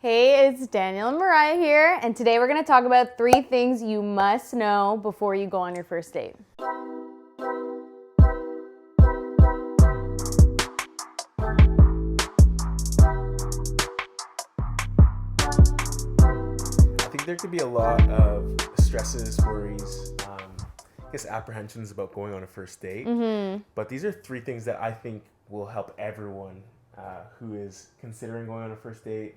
Hey, it's Daniel and Mariah here, and today we're going to talk about 3 things you must know before you go on your first date. I think there could be a lot of stresses, worries, apprehensions about going on a first date. But these are 3 things that I think will help everyone who is considering going on a first date.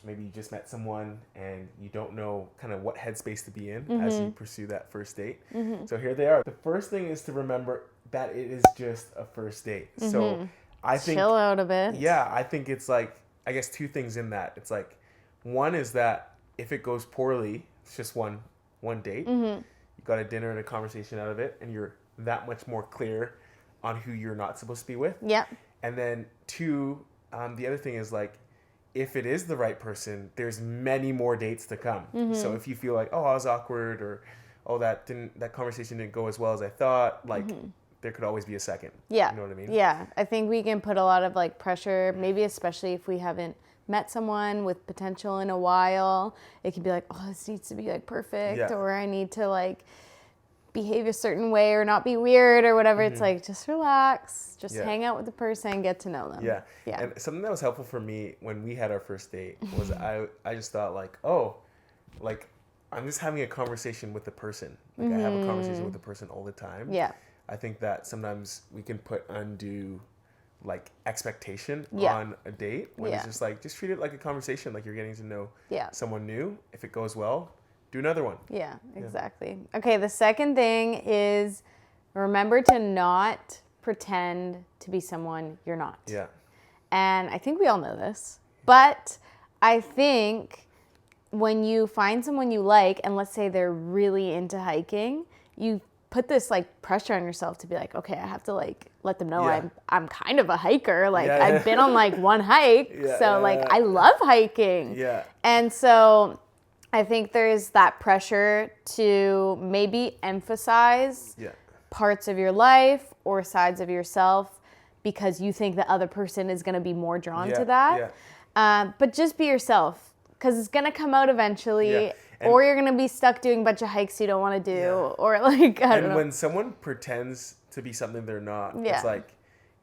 Maybe you just met someone and you don't know kind of what headspace to be in as you pursue that first date. So here they are. The first thing is to remember that it is just a first date. So I think Chill out a bit. Yeah, I think it's like, I guess 2 things in that. It's like, one is that if it goes poorly, it's just one date. You got a dinner and a conversation out of it, and you're that much more clear on who you're not supposed to be with. Yep. And then 2, the other thing is like, if it is the right person, there's many more dates to come. So if you feel like, oh, I was awkward, or oh, that conversation didn't go as well as I thought, like there could always be a second. Yeah. You know what I mean? Yeah. I think we can put a lot of like pressure, maybe especially if we haven't met someone with potential in a while. It could be like, oh, this needs to be like perfect, Yeah. or I need to like behave a certain way or not be weird or whatever. It's like, just relax, just hang out with the person, get to know them. Yeah. Yeah. And something that was helpful for me when we had our first date was I just thought like, oh, like I'm just having a conversation with the person. Like I have a conversation with the person all the time. Yeah. I think that sometimes we can put undue like expectation Yeah. on a date when it's just like, just treat it like a conversation, like you're getting to know someone new. If it goes well, do another one. Yeah, exactly. Okay, the second thing is remember to not pretend to be someone you're not. Yeah. And I think we all know this, but I think when you find someone you like, and let's say they're really into hiking, you put this like pressure on yourself to be like, okay, I have to like let them know I'm kind of a hiker. Like I've been on like one hike, I love hiking. Yeah. And so I think there's that pressure to maybe emphasize parts of your life or sides of yourself because you think the other person is going to be more drawn to that. Yeah. But just be yourself, because it's going to come out eventually. Yeah. Or you're going to be stuck doing a bunch of hikes you don't want to do. Or like, I don't know. And when someone pretends to be something they're not, it's like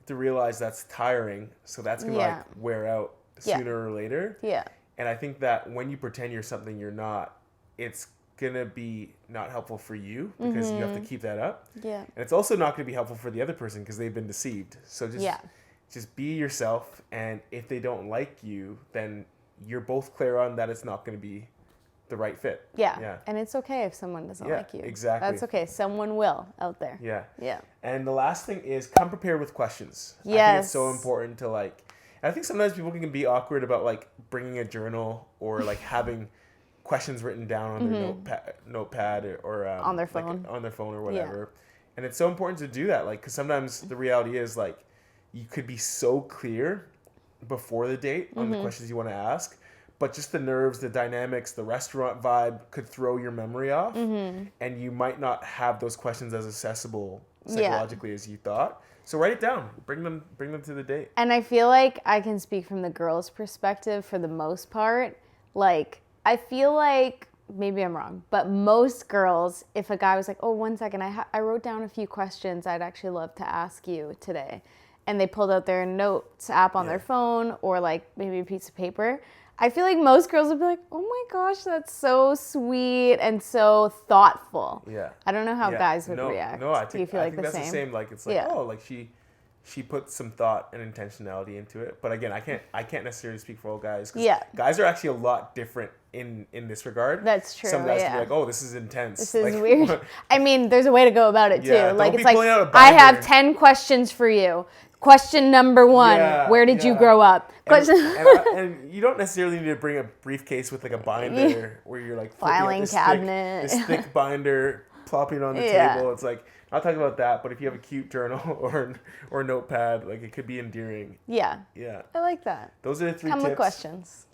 to realize that's tiring. So that's going to like wear out sooner or later. Yeah. And I think that when you pretend you're something you're not, it's going to be not helpful for you because you have to keep that up. Yeah. And it's also not going to be helpful for the other person because they've been deceived. So just be yourself. And if they don't like you, then you're both clear on that it's not going to be the right fit. Yeah. And it's okay if someone doesn't like you. Exactly. That's okay. Someone will out there. Yeah. Yeah. And the last thing is come prepared with questions. Yes. I think it's so important to like, I think sometimes people can be awkward about like bringing a journal or like having questions written down on their notepad or on their phone. like on their phone or whatever. And it's so important to do that. Like, cause sometimes the reality is like, you could be so clear before the date on the questions you want to ask, but just the nerves, the dynamics, the restaurant vibe could throw your memory off, and you might not have those questions as accessible psychologically as you thought. So write it down. Bring them to the date. And I feel like I can speak from the girl's perspective for the most part. Like, I feel like, maybe I'm wrong, but most girls, if a guy was like, oh, 1 second, I wrote down a few questions I'd actually love to ask you today, and they pulled out their notes app on their phone or like maybe a piece of paper, I feel like most girls would be like, oh my gosh, that's so sweet and so thoughtful. Yeah. I don't know how guys would react. No, I Do you think, feel like that's the same. Like, it's like, oh, like she put some thought and intentionality into it. But again, I can't necessarily speak for all guys. 'Cause guys are actually a lot different in this regard. That's true. Some guys can be like, oh, this is intense. This is like, weird. I mean, there's a way to go about it too. Like, don't it's be pulling out a like, I binder. have 10 questions for you. Question number 1, where did you grow up? And you don't necessarily need to bring a briefcase with like a binder where you're like filing cabinet, this thick binder plopping on the table. It's like, not talking about that, but if you have a cute journal or notepad, like it could be endearing. Yeah. I like that. Those are the 3 tips. tips. With questions.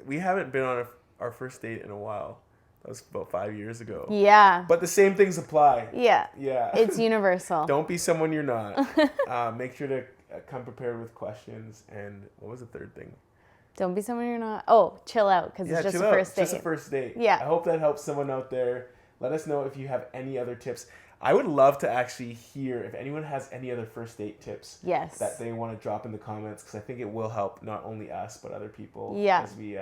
We haven't been on our first date in a while. That was about 5 years ago. Yeah. But the same things apply. Yeah. Yeah. It's universal. Don't be someone you're not. Make sure to come prepared with questions. And what was the third thing? Don't be someone you're not. Oh, chill out because it's just a first date. Just a first date. Yeah. I hope that helps someone out there. Let us know if you have any other tips. I would love to actually hear if anyone has any other first date tips. Yes. That they want to drop in the comments, because I think it will help not only us but other people. Yeah. As we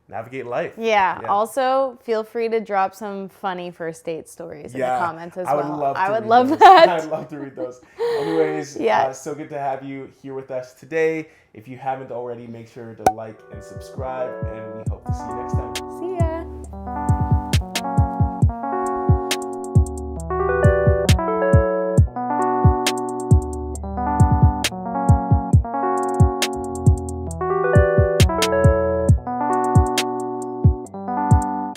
navigate life. Yeah. Also, feel free to drop some funny first date stories in the comments as well. I would love those. that. I'd love to read those. Anyways, so good to have you here with us today. If you haven't already, make sure to like and subscribe, and we hope to see you next time.